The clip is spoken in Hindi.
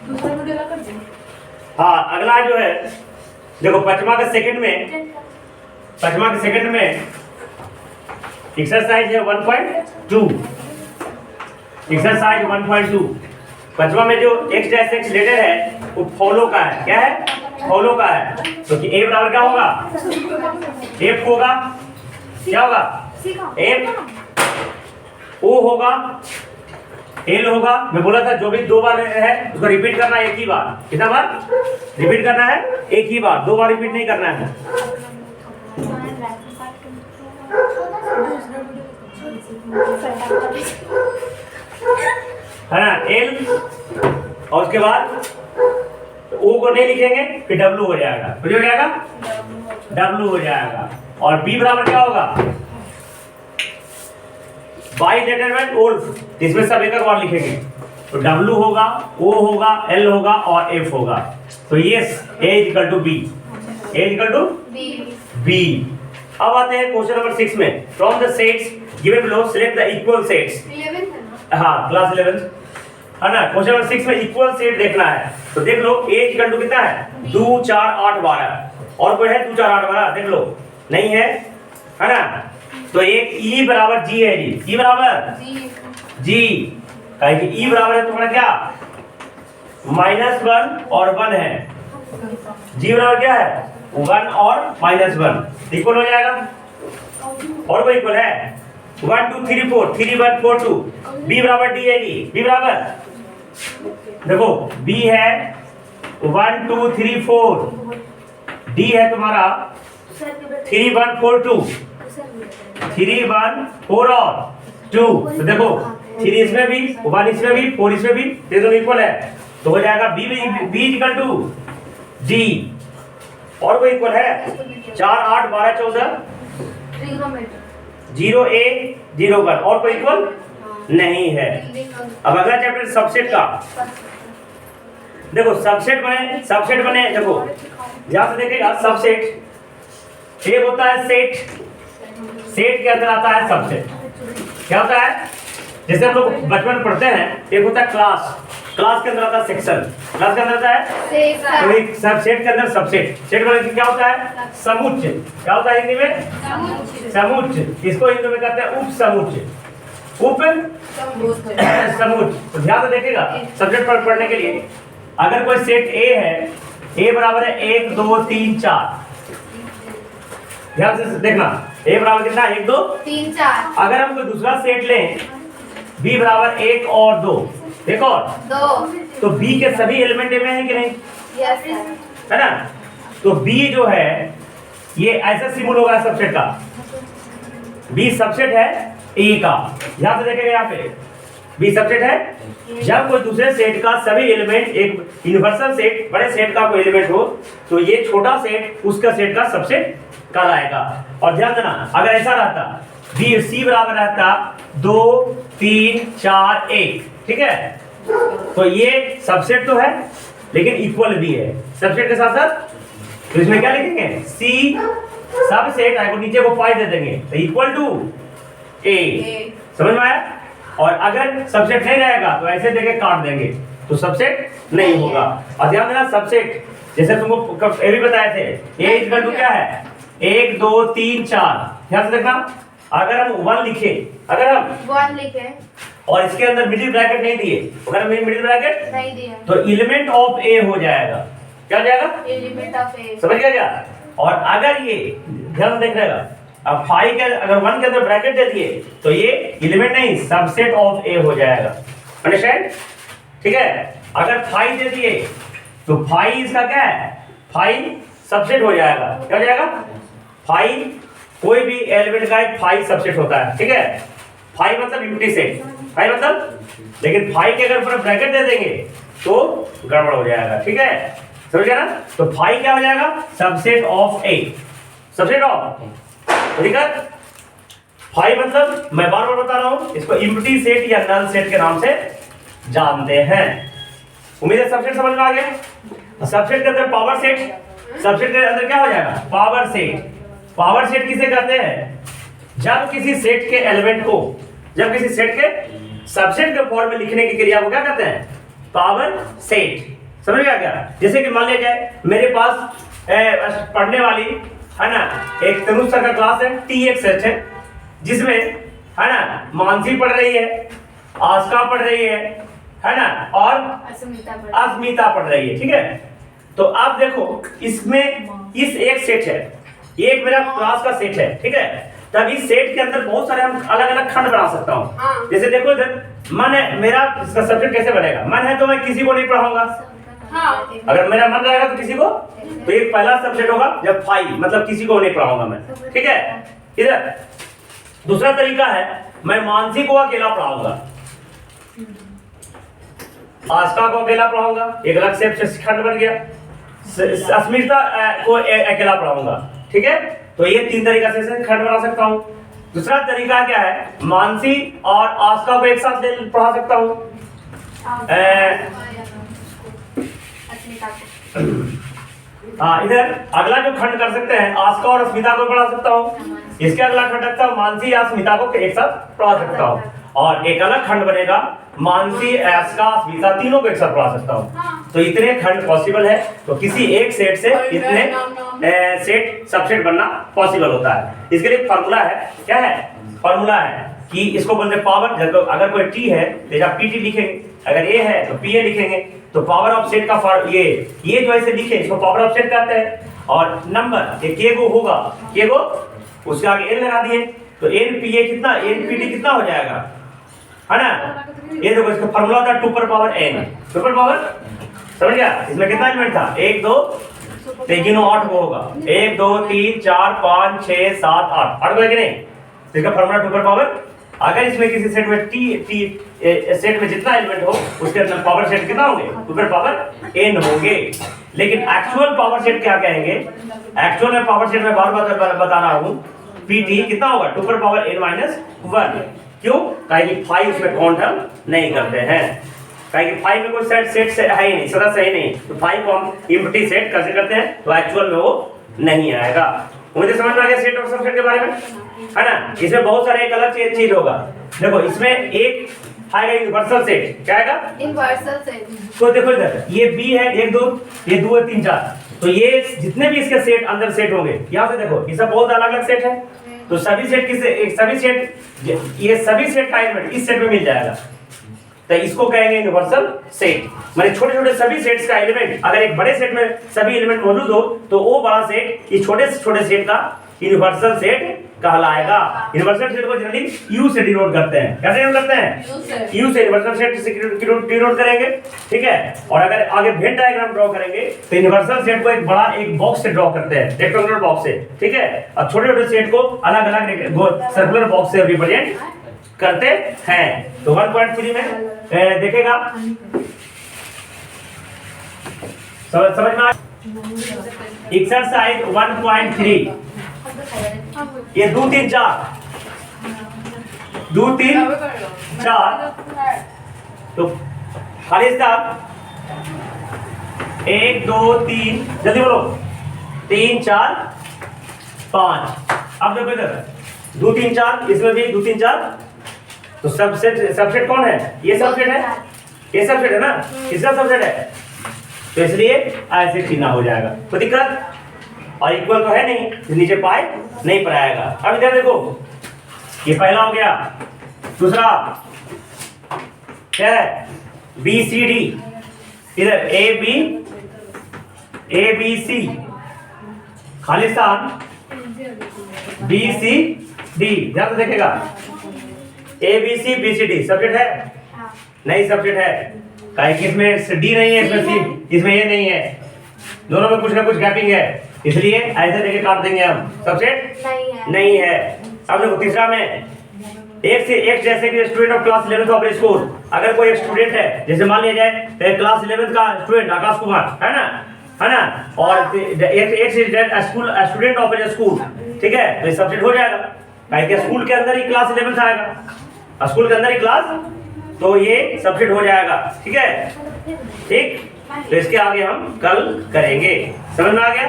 दूसरा वीडियो ला कर दे। हाँ अगला जो है देखो पांचवा के सेकंड में एक्सरसाइज है 1.2 एक्सरसाइज 1.2 पांचवा में जो x डैश x लेटर है वो फॉलो का है। क्या है? फॉलो का है। तो कि a बराबर क्या होगा? f होगा। क्या होगा? f o होगा l होगा। मैं बोला था जो भी दो बार है उसको रिपीट करना है एक ही बार। कितना बार रिपीट करना है? एक ही बार, दो बार रिपीट नहीं करना है। है ना एल और उसके बाद ओ को नहीं लिखेंगे फिर डब्ल्यू हो जाएगा। कुछ हो जाएगा डब्ल्यू हो जाएगा। और बी बराबर क्या होगा? बाई लेटर में ओल्फ इसमें सब एक बार लिखेंगे तो डब्ल्यू होगा ओ होगा एल होगा और एफ होगा। तो yes A equal to B A equal to B. अब आते हैं क्वेश्चन नंबर 6 में from the sets given below select the equal sets. 11 है ना? हाँ क्लास 11 है ना। क्वेश्चन नंबर 6 में इक्वल सेट देखना है तो देख लो a इक्वल टू कितना है 2 4 8 12 और कोई है 2 4 8 12 देख लो नहीं है ना। तो एक e बराबर g है जी। e बराबर g कहे कि e बराबर है तुम्हारा क्या -1 और 1 है। g बराबर क्या है 1 और -1 इक्वल हो जाएगा। और कोई इक्वल है 1 2 3 4 3 1 4 2 b बराबर d है जी। b बराबर देखो b है 1 2 3 4 d है तुम्हारा 3 1 4 2 3 1 4 और 2। तो देखो 3 इसमें भी 1 इसमें भी 4 इसमें भी ये दोनों इक्वल है तो हो जाएगा b इक्वल टू d। और कोई इक्वल है 4 8 12 14 0 a 0 1 और कोई इक्वल नहीं है। अब अगला चैप्टर सबसेट का देखो सबसेट बने देखो ध्यान से देखिएगा। सबसेट एक होता है सेट के अंदर आता है सबसेट। क्या होता है जैसे हम लोग बचपन में पढ़ते हैं एक होता है क्लास के अंदर आता है सेक्शन। क्लास के अंदर आता है तो एक सबसेट के अंदर सबसेट। सेट मतलब क्या होता है समुच्चय। क्या होता है हिंदी में समुच्चय। इसको हिंदी में कहते हैं उप समुच्चय तो ध्यान से देखिएगा सब्जेक्ट पर पढ़ने के लिए अगर कोई सेट A है A बराबर है 1 2 3 4 ध्यान से देखना A बराबर कितना 1 2 3 4। अगर हम कोई दूसरा सेट लें B बराबर 1 और 2 एक और 2 तो B के सभी एलिमेंट A में है कि नहीं यस है ना। तो B जो है ये ऐसा सिंबल होगा सबसेट का। B सबसेट है A का। ध्यान से देखिएगा यहाँ पे B सबसेट है जब कोई दूसरे सेट का सभी एलिमेंट एक यूनिवर्सल सेट बड़े सेट का कोई एलिमेंट हो तो ये छोटा सेट उसका सेट का सबसेट कहलाएगा। और ध्यान देना अगर ऐसा रहता B C बराबर रहता 2 3 4 1 ठीक है तो ये सबसेट तो है लेकिन इक्वल भी है सबसेट के साथ साथ। तो इसमें क्या लिखेंगे C सबसेट है को नीचे को पाई दे देंगे तो इक्वल टू A। समझ में आया। और अगर सबसेट नहीं रहेगा तो ऐसे देके काट देंगे तो सबसेट नहीं होगा। और ध्यान देना सबसेट जैसे तुमको ये भी बताए थे A इक्वल टू क्या है 1 2 3 4। ध्यान से देखना अगर हम 1 लिखे और इसके अंदर मिडिल ब्रैकेट नहीं दिए अगर मिडिल ब्रैकेट नहीं दिया तो एलिमेंट ऑफ A हो जाएगा। क्या हो जाएगा एलिमेंट ऑफ ए। समझ गया क्या। और अगर ये ध्यान से देखिएगा अब 5 के अगर 1 के अंदर ब्रैकेट दे दिए तो ये एलिमेंट नहीं सबसेट ऑफ A हो जाएगा। अंडरस्टैंड ठीक है। अगर 5 दे दिए तो 5 इसका क्या है 5 सबसेट हो जाएगा। क्या हो जाएगा 5 कोई भी एलिमेंट का एक 5 सबसेट होता है ठीक है। 5 मतलब एम्प्टी सेट 5 मतलब लेकिन 5 के अगर ऊपर ब्रैकेट दे देंगे तो गड़बड़ हो जाएगा ठीक है। समझ गया ना। तो 5 क्या हो जाएगा subset of A subset of ठीक है। 5 मतलब मैं बार बार बता रहा हूं इसको एम्प्टी सेट या नल सेट के नाम से जानते हैं। उम्मीद है सबसेट समझ में आ गया। सबसेट के अंदर पावर सेट सबसेट के अंदर क्या हो जाएगा पावर सेट। पावर सेट किसे कहते हैं जब किसी सेट के एलिमेंट को जब किसी सेट के सबसेट के फॉर्म में लिखने की क्रिया को क्या कहते हैं पावर सेट। समझ में आ गया? जैसे कि मान लिया जाए मेरे पास पढ़ने वाली है ना एक तनुज सर का क्लास है, टी एक सेट है जिसमें है ना मानसी पढ़ रही है, आस्का पढ़ रही है ना, और अस्मिता पढ़ रही है। ठीक है, तो आप देखो इसमें इस एक सेट है, एक मेरा क्लास का सेट है। ठीक है, तब इस सेट के अंदर बहुत सारे हम अलग अलग खंड बना सकता हूँ। हाँ। जैसे देखो इधर मन है, मेरा इसका सब्जेक्ट कैसे बनेगा? मन है तो मैं किसी को नहीं पढ़ाऊंगा। हाँ। अगर मेरा मन रहेगा तो किसी को, तो एक पहला सब्जेक्ट होगा जब फाइव, मतलब किसी को नहीं पढ़ाऊंगा मैं। ठीक है, इधर दूसरा तरीका है मैं मानसी को अकेला पढ़ाऊंगा, आस्था को अकेला पढ़ाऊंगा, एक अलग से खंड बन गया। अस्मिता को अकेला पढ़ाऊंगा। ठीक है, तो ये तीन तरीका से खंड बना सकता हूँ। दूसरा तरीका क्या है, मानसी और आस्था को एक साथ पढ़ा सकता हूँ। हाँ, इधर अगला जो खंड कर सकते हैं, आस्का और अस्मिता को पढ़ा सकता हूँ। इसके अगला खंड रखता हूँ मानसी या अस्मिता को एक साथ पढ़ा सकता हूँ, और एक अलग खंड बनेगा मानसी, आस्का, अस्मिता तीनों को एक साथ पढ़ा सकता हूँ। तो इतने खंड पॉसिबल है। तो किसी एक सेट से इतने सेट सबसेट बनना पॉसिबल होता है। इसके लिए फॉर्मूला है, क्या है? फॉर्मूला है कि इसको बोलते हैं पावर। अगर कोई टी है तो आप पीटी लिखेंगे, अगर ए है तो पीए लिखेंगे। तो पावर ऑफ सेट का ये जो ऐसे लिखे इसको पावर ऑफ सेट कहते हैं। और नंबर ये के गो होगा, के गो उसके आगे एन लगा दिए, तो एन पीए कितना, एन पीटी कितना हो जाएगा, है ना? ये देखो इसका फॉर्मूला था 2 पर पावर n, 2 पर पावर, समझ गया? इसमें कितना एलिमेंट था? 1 2 3 8 को होगा, 1 2 3 4 5 6 7 8 को है कि नहीं? तो इसका फॉर्मूला 2 पर पावर। अगर इसमें किसी सेट में सेट में जितना एलिमेंट हो उसके अंदर पावर सेट कितना होंगे? 2 पर पावर n होंगे। लेकिन एक्चुअल पावर सेट क्या कहेंगे? एक्चुअल में पावर सेट में बार बार बता रहा हूँ, पीटी कितना होगा? 2 पर पावर n माइनस 1। क्यों? कि 5 उसमें काउंट हम नहीं करते हैं, कि 5 में कोई सेट है ही नहीं, सदस्य ही नहीं, तो 5 को हम एम्प्टी सेट कैसे करते हैं, तो एक्चुअल में वो नहीं आएगा। मुझे समझ में आ गया सेट और सबसेट के बारे में, है ना? इसमें बहुत सारे एक अलग चीज होगा। देखो इसमें एक आएगा यूनिवर्सल सेट, क्या आएगा? Universal set. तो देखो इधर ये बी है 1 2, ये 2 है 3 4, तो ये जितने भी इसके सेट अंदर सेट होंगे, यहाँ से देखो ये सब बहुत अलग अलग सेट है। तो सभी सेट सभी सेट, ये सभी सेट का एलिमेंट इस सेट में मिल जाएगा, तो इसको कहेंगे यूनिवर्सल सेट। माने छोटे छोटे सभी सेट्स का एलिमेंट अगर एक बड़े सेट में सभी एलिमेंट मौजूद हो तो वो बड़ा सेट इस छोटे से छोटे सेट का यूनिवर्सल सेट कहलाएगा। यूनिवर्सल सेट को जनरली यू से डिनोट करते हैं। कैसे डिनोट करते हैं? यू से यूनिवर्सल सेट से डिनोट करेंगे। ठीक है, और अगर आगे वेन डायग्राम ड्रॉ करेंगे तो यूनिवर्सल सेट को एक बड़ा एक बॉक्स से ड्रॉ करते हैं, रेक्टेंगुलर बॉक्स से। ठीक है, और छोटे छोटे सेट को अलग अलग सर्कुलर बॉक्स से रिप्रेजेंट करते हैं। तो 1.3 में देखेगा, समझ में? एक्सरसाइज 1.3, ये 2 3 4 2 3 4, तो खाली स्थान 1 2 3, जल्दी बोलो, 3 4 5। अब देखो इधर 2 3 4, इसमें भी 2 3 4, तो सबसेट कौन है? ये सबसेट है, ये सबसेट है ना, इसका सबसेट है, तो इसलिए ऐसे चिन्ह हो जाएगा। तो दिक्कत, और इक्वल तो है नहीं, तो नीचे पाई नहीं पर आएगा। अब इधर देखो, ये पहला हो गया, दूसरा क्या है? बी सी डी, इधर ए बी सी, खाली स्थान बी सी डी, ध्यान से देखेगा, A B C D subject है? नहीं सब्जेक्ट है, काहे कि इसमें डी नहीं है, इसमें सी, इसमें ये नहीं है, दोनों में कुछ ना कुछ गैपिंग है, इसलिए ऐसे देके काट देंगे हम, सब्जेक्ट नहीं है। अब देखो तीसरा में एक से एक, जैसे कि student of class 11th of school, अगर कोई एक स्टूडेंट है, जैसे मान लिया जाए क्लास 11th का स्टूडेंट आकाश कुमार है ना, और एक से स्टूडेंट ऑफ स्कूल, ठीक है, तो ये सब्जेक्ट हो जाएगा, काहे कि स्कूल के अंदर ही क्लास 11th आएगा, स्कूल के अंदर ही क्लास, तो ये सब्जेक्ट हो जाएगा। ठीक है, ठीक, तो इसके आगे हम कल करेंगे। समझ में आ गया?